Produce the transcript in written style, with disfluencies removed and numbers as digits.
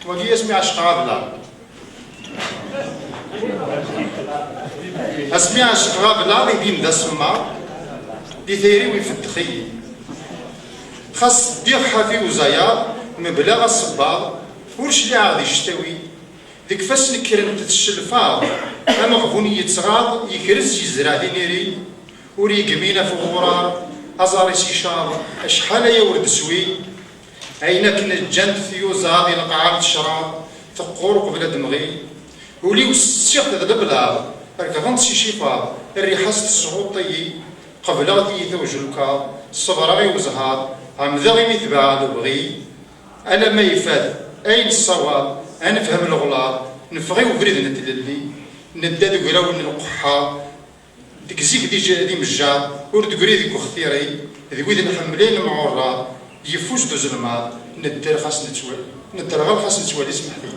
وكي اسمي عشق غابلا اسمي عشق غابلا يدين دا سما دي ثيري ويفتخي خاص دير حافي وزايا مبلغ الصبار ورش لي عاد يشتوي ديك فاس نكرن تتشلفاض اما غفوني يتصغاض يكرز يزرع دينيري وري قمينا في الغرار ازاري سيشار اشحال يورد سوي عينك نجنت ثيو زاضي لقعام الشراب ثقور قبل دمغي ولي والسيخ تدبلا ركضنت شي شيفا الريحة الصغوطي قبل غدي ثوجلكا الصبر غي وزهار عمذا غي مثبع دبغي انا ما يفاد اين الصواب انا نفهم الغلاط نفغي وبريد نتللي نداد قراو القحا ديك زيك دي مجا ورد قري ديك اختيري ذي ويد نحملين المعورة يفوز دوز الماء ندير خاص نتوالي ندير غير خاص نتوالي اسمح لي